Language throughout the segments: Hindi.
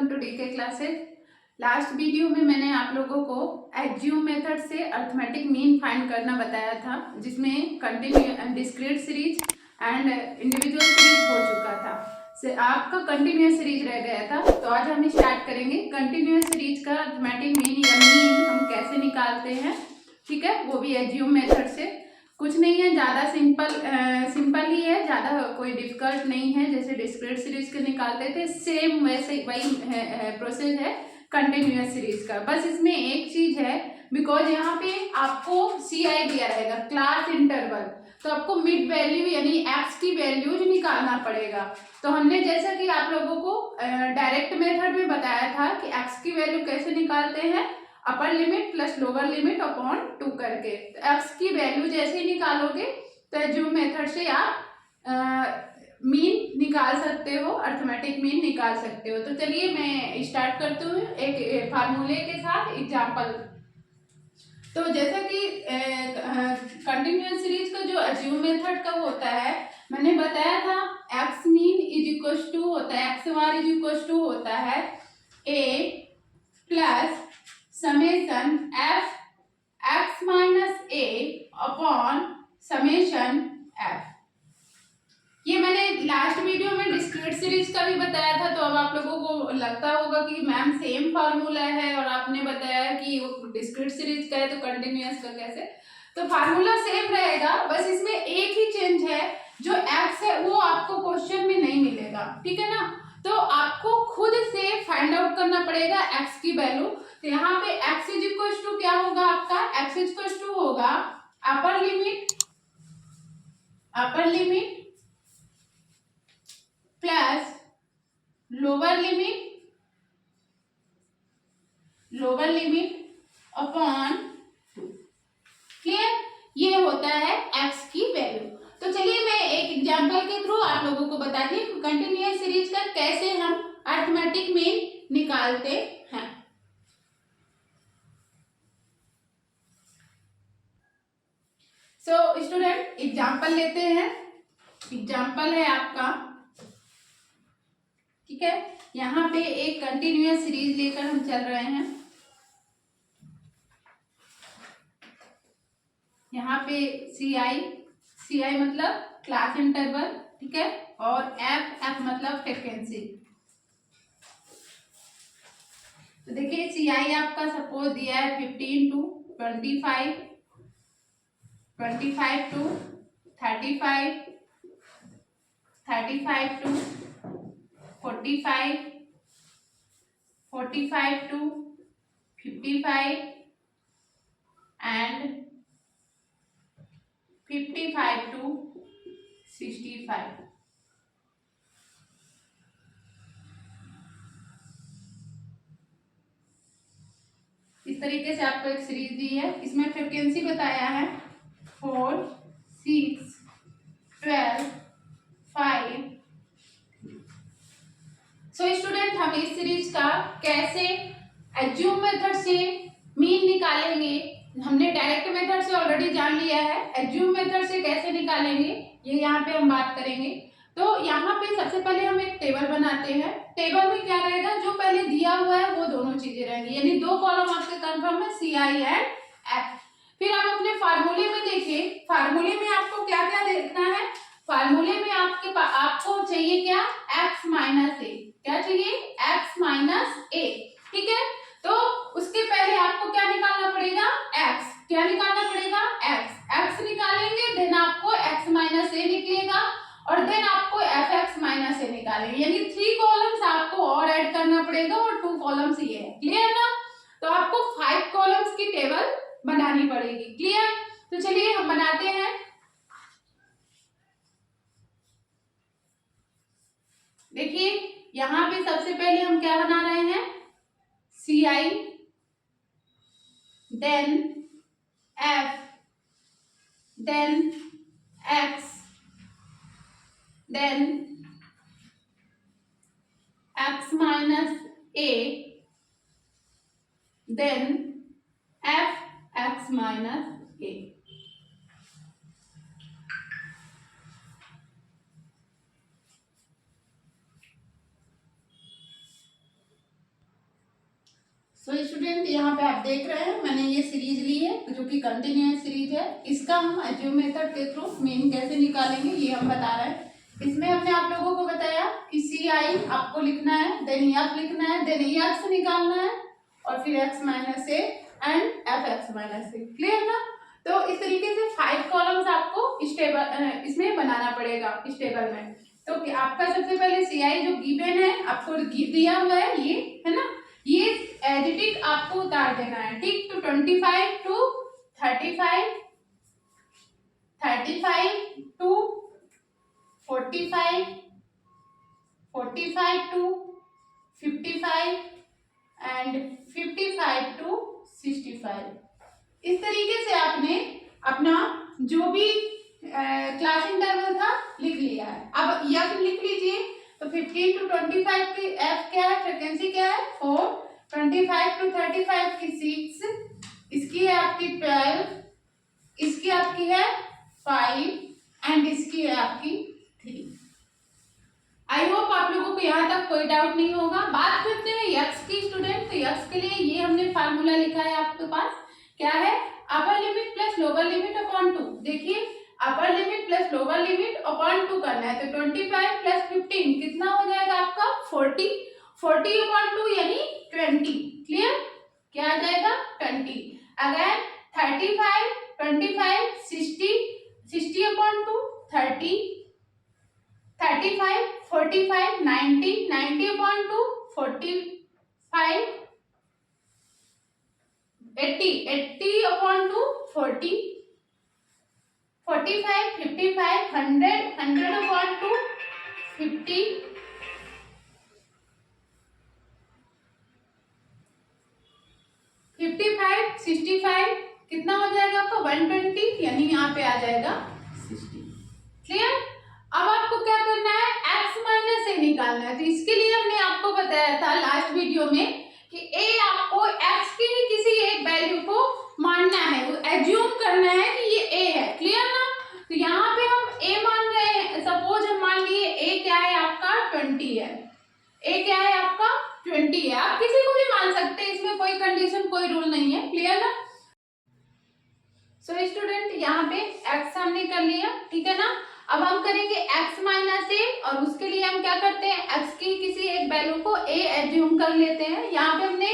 Welcome to DK classes. Last video में मैंने आप लोगों को एज्यूम मेथड से अर्थमेटिक मीन फाइंड करना बताया था, जिसमें continuous discrete series and individual series हो चुका था। आपका कंटिन्यूअस सीरीज रह गया था, तो आज हम स्टार्ट करेंगे कंटिन्यूअस सीरीज का अर्थमेटिक मीन या मीन हम कैसे निकालते हैं। ठीक है, वो भी एज्यूम मेथड से। कुछ नहीं है, ज़्यादा सिंपल ही है, ज़्यादा कोई डिफिकल्ट नहीं है। जैसे डिस्क्रीट सीरीज के निकालते थे सेम वैसे वही प्रोसेस है कंटिन्यूअस सीरीज का। बस इसमें एक चीज है, बिकॉज यहाँ पे आपको CI दिया रहेगा क्लास इंटरवल, तो आपको मिड वैल्यू यानी एक्स की वैल्यूज निकालना पड़ेगा। तो हमने जैसा कि आप लोगों को डायरेक्ट मेथड में बताया था कि एक्स की वैल्यू कैसे निकालते हैं, upper limit plus lower limit upon 2 करके। तो एक्स की वैल्यू जैसे ही निकालोगे तो एज्यूम मेथड से आप मीन निकाल सकते हो, अर्थमेटिक मीन निकाल सकते हो। तो चलिए मैं स्टार्ट करती हूँ एक फार्मूले के साथ एग्जाम्पल। तो जैसा कि कंटिन्यूअस सीरीज का जो एज्यूम मेथड का होता है, मैंने बताया था x mean is equal to होता है, x bar is equal to होता है a plus summation F x minus A upon summation f. ये मैंने लास्ट वीडियो में डिस्क्रीट सीरीज का भी बताया था, तो अब आप लोगों को लगता होगा कि मैम सेम फार्मूला है और आपने बताया कि वो डिस्क्रीट सीरीज का है तो कंटिन्यूअस का कैसे। तो फार्मूला सेम रहेगा, बस इसमें एक ही चेंज है, जो एक्स है वो आपको क्वेश्चन में नहीं मिलेगा। ठीक है ना, तो आपको खुद से फाइंड आउट करना पड़ेगा एक्स की वैल्यू। तो यहाँ पे एक्स इज इक्वल टू क्या होगा आपका, एक्स इज इक्वल टू होगा upper limit plus lower limit upon 2। Clear, ये होता है एक्स की वैल्यू। तो चलिए मैं एक एग्जांपल के थ्रू आप लोगों को बताती हूँ कंटिन्यूअस सीरीज का कैसे हम अर्थमेटिक मीन निकालते हैं। सो स्टूडेंट एग्जांपल लेते हैं। एग्जांपल है आपका, ठीक है, यहाँ पे एक कंटिन्यूअस सीरीज लेकर हम चल रहे हैं। यहाँ पे CI मतलब क्लास इंटरवल, ठीक है, और F मतलब फ्रीक्वेंसी। तो देखिए CI आपका सपोज दिया है 15 to 25, 25 to 35, 35 to 45, 45 to 55 and 55 to 65। इस तरीके से आपको एक सीरीज दी है, इसमें फ्रीक्वेंसी बताया है 4, 6, 12, 5। सो स्टूडेंट हम इस सीरीज का कैसे एज्यूम मेथड से मीन निकालेंगे, हमने डायरेक्ट मेथड से ऑलरेडी जान लिया है, एज्यूम मेथड से कैसे निकालेंगे ये यहाँ पे हम बात करेंगे। तो यहाँ पे सबसे पहले हम एक टेबल बनाते हैं। टेबल में क्या रहेगा, जो पहले दिया हुआ है वो दोनों चीजें रहेंगी, यानी 2 कॉलम आपके कंफर्म है CI एंड F। फिर आप अपने फार्मूले में देखिए, फार्मूले में आपको क्या क्या देखना है। फार्मूले में आपको चाहिए क्या, x माइनस ए। क्या चाहिए, x माइनस ए। ठीक है, तो उसके पहले आपको क्या निकालना पड़ेगा, x। क्या निकालना पड़ेगा, x निकालेंगे, देन आपको x माइनस ए निकलेगा, और देन आपको fx माइनस ए निकालेंगे, यानी 3 कॉलम्स आपको और ऐड करना पड़ेगा और 2 कॉलम्स ये है। क्लियर ना, तो आपको 5 कॉलम्स की टेबल बनानी पड़ेगी। क्लियर, तो चलिए हम बनाते हैं। देखिए यहाँ पे सबसे पहले हम क्या बना रहे हैं, CI, then F, then X, then X minus A, then F X minus A। Student यहाँ पे आप देख रहे हैं मैंने ये सीरीज ली है जो कि कंटिन्यूअस सीरीज है। इसका हम एज्यूम मेथड के थ्रू मीन कैसे निकालेंगे ये हम बता रहे हैं। इसमें हमने आप लोगों को बताया कि सी आई आपको लिखना है, देन एफ लिखना है, देन एक्स निकालना है और फिर x minus A and F x minus A. Clear ना? तो इस तरीके से 5 कॉलम्स आपको स्टेबल इसमें बनाना पड़ेगा इस टेबल में। तो आपका सबसे पहले सी आई जो गिवन है आपको दिया हुआ है ये है ना, ये एज इट इज आपको उतार देना है। ठीक, तो 25 to 35, 35 to 45, 45 to 55 and 55 to 65। इस तरीके से आपने अपना जो भी क्लास इंटरवल था लिख लिया है। अब एफ लिख लीजिए। तो 15 टू 25 की एफ क्या है, फ्रीक्वेंसी क्या है 4, 25 टू 35 की 6, इसकी है आपकी 12, इसकी आपकी है 5 एंड इसकी है आपकी 3। आई होप आप लोगों को यहाँ तक कोई डाउट नहीं होगा। बात करते हैं यक्स की स्टूडेंट। तो यक्स के लिए ये हमने फार्मूला लिखा है आपके पास, क्या है, upper limit plus lower limit upon 2। देखिए upper limit plus lower limit upon 2 करना है। तो 25 प्लस 15 कितना हो जाएगा आपका 40, 40 अपॉन 2 यानी 20। क्लियर? क्या आ जाएगा 20। अगर 35, 25, 60, 60 अपॉन 2 30, 35, 45, 90, 90 अपॉन 2 45, 80, 80 अपॉन 2 40, 45, 55, 100, 100 अपॉन 2 50, 55, 65 कितना हो जाएगा आपका 120 यानी यहाँ पे आ जाएगा 60। क्लियर? अब आपको क्या करना है, x माइनस ए निकालना है। तो इसके लिए हमने आपको बताया था लास्ट वीडियो में कि a आपको x की ही किसी एक वैल्यू को मानना है, एज्यूम करना है कि ये a है। क्लियर ना? तो यहाँ पे हम a मान रहे हैं। सपोज हम मान लिए a क्या है आपका 20 है, a क्या है आपका 20 है। आप किसी को भी मान सकते हैं, इसमें कोई कंडीशन कोई रूल नहीं है। क्लियर ना? सो स्टूडेंट यहाँ पे x हमने कर लिया, ठीक है ना। अब हम करेंगे x माइनस ए और उसके लिए हम क्या करते हैं, x की किसी एक वैल्यू को a एज्यूम कर लेते हैं। यहाँ पे हमने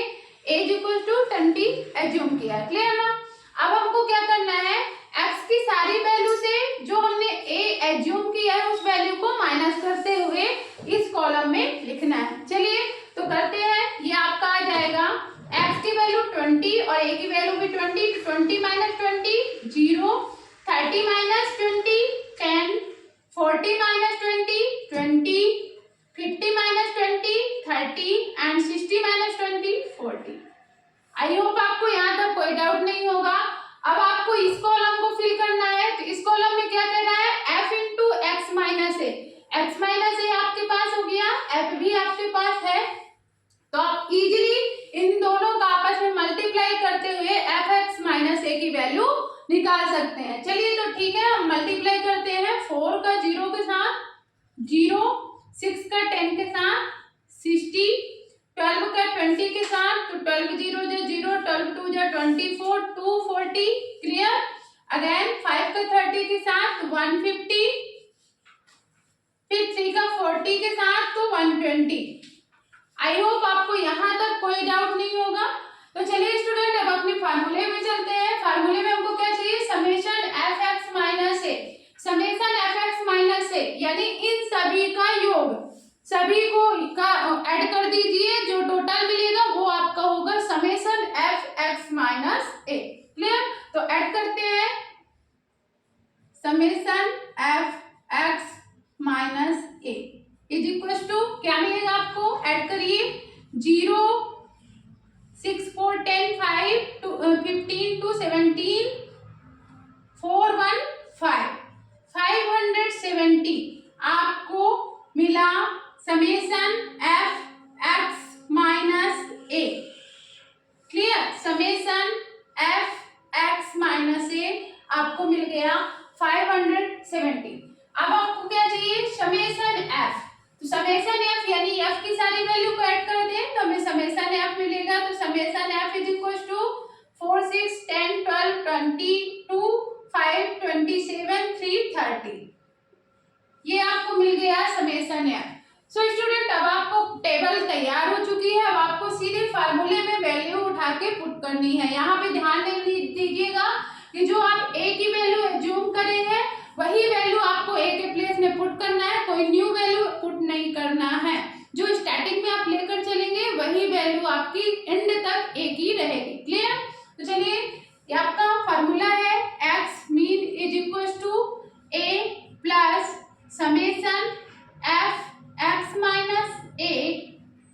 a इक्वल टू 20 एज्यूम किया है। क्लियर ना? अब हमको क्या करना है, x की सारी वैल्यू से जो हमने a एज्यूम किया है उस वैल्यू को माइनस करते हुए इस कॉलम में लिखना है। चलिए तो करते हैं। ये आपका आ जाएगा x की वैल्यू 20 और a की वैल्यू भी 20, 20 minus 20 0, 30 minus 20 10, 40 minus 20 20, 50 minus 20 30 and 60 minus 20 40। I hope आपको यहाँ तक कोई डाउट नहीं होगा। अब आपको इस कॉलम को फिल करना है। तो इस कॉलम में क्या करना है, f इंटू एक्स माइनस ए। एक्स माइनस ए आपके पास हो गया, f भी आपके पास है। तो आप इजीली इन दोनों का आपस में मल्टीप्लाई करते हुए एफ एक्स माइनस ए की वैल्यू निकाल सकते हैं। चलिए तो ठीक है, हम मल्टीप्लाई करते हैं। 4 का 0 के साथ 0, 6 का 10 के साथ 60, 12 का 20 के साथ तो 12 0 जा 0, 12 2 जा 24, 240। क्लियर? अगेन 5 का 30 के साथ 150, फिर 3 का 40 के साथ तो 120। आई होप आपको यहाँ तक कोई डाउट नहीं होगा। तो चलिए स्टूडेंट अब अपने फार्मूले में चलते हैं। फार्मूले में हमको क्या चाहिए, समेशन एफ एक्स माइनस ए। समेशन एफ एक्स माइनस ए यानी इन सभी का योग, सभी को का ऐड कर दीजिए, जो टोटल मिलेगा वो आपका होगा समेशन एफ एक्स माइनस ए। क्लियर? तो ऐड करते हैं summation F x minus A is equal to क्या मिलेगा आपको, ऐड करिए 0, 6 4 10 5 15 टू 17 4 1 5 570 आपको मिला summation F x minus A. Clear? Summation F x minus a आपको मिल गया 570। अब आपको क्या चाहिए, समेशन एफ। तो समेशन एफ यानी एफ की सारी वैल्यू को ऐड कर दें तो हमें समेशन एफ मिलेगा। तो समेशन इज इक्वल टू 4, 6, 10, 12, 22, 5, 27, 3, 30। ये आपको मिल गया समेसन एफ। सो स्टूडेंट अब आपको टेबल तैयार हो चुकी है। अब आपको सीधे फार्मूले में वैल्यू उठा के पुट करनी है। यहाँ पे ध्यान दीजिएगा कि जो आप ए की वैल्यू एज्यूम करे हैं वही वैल्यू आपको ए के प्लेस में पुट करना है, कोई न्यू वैल्यू पुट नहीं करना है। जो स्टार्टिंग में आप लेकर चलेंगे वही वैल्यू आपकी एंड तक एक ही रहेगी। क्लियर? तो चलिए ये आपका फार्मूला है X mean is equal to A plus summation F x minus A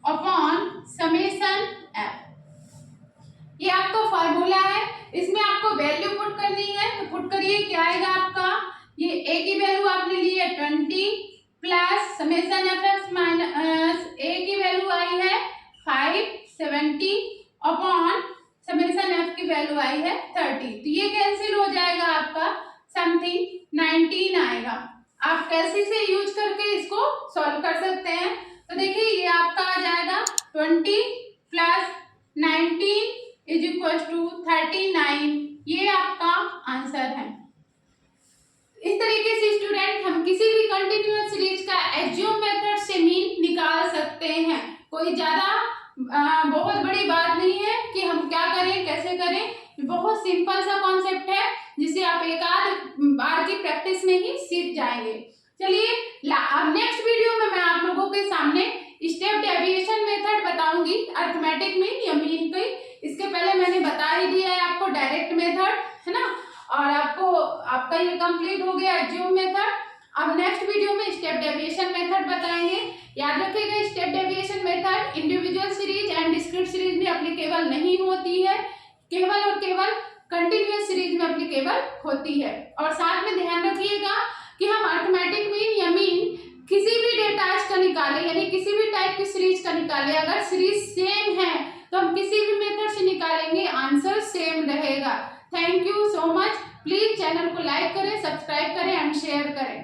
upon summation F. ये आपका फार्मूला है, इसमें आपको वैल्यू पुट करनी है। तो पुट करिए, क्या आएगा आपका, ये ए की वैल्यू आपने ली है 20 plus summation F x minus a की वैल्यू आई है 570 अपॉन समेसन एफ की वैल्यू आई है 30। तो ये कैंसिल हो जाएगा, आपका समथिंग 19 आएगा। आप कैसे से यूज करके इसको सॉल्व कर सकते हैं। तो देखिए ये आपका आ जाएगा 20 प्लस 19 इज इक्वल टू 39। ये आपका आंसर है। इस तरीके से स्टूडेंट हम किसी भी कंटिन्यूअस सीरीज का एज्यूम मेथड से मीन निकाल सकते हैं। कोई ज्यादा बहुत बड़ी बात नहीं है कि हम क्या करें कैसे करें, बहुत सिंपल सा कॉन्सेप्ट है जिसे आप एक आध बार की प्रैक्टिस में ही सीख जाएंगे। चलिए अब नेक्स्ट वीडियो में मैं आप लोगों के सामने स्टेप डेविएशन मेथड बताऊंगी, अरिथमेटिक मीन या मीन की। इसके पहले मैंने बता ही दिया है आपको डायरेक्ट मेथड, है ना, और आपका ये कंप्लीट हो गया एज्यूम मेथड। अब नेक्स्ट वीडियो में स्टेप डेविएशन मेथड बताएंगे। याद रखिएगा step deviation method individual series and discrete series में एप्लीकेबल नहीं होती है, केवल और केवल कंटिन्यूअस सीरीज में एप्लीकेबल होती है। और साथ में ध्यान रखिएगा कि हम अरिथमेटिक मीन या मीन किसी भी डेटा का निकाले, यानी किसी भी टाइप की सीरीज का निकाले, अगर सीरीज सेम है तो हम किसी भी मेथड से निकालेंगे आंसर सेम रहेगा। Thank you so much. Please channel को लाइक करें, सब्सक्राइब करें एंड शेयर करें।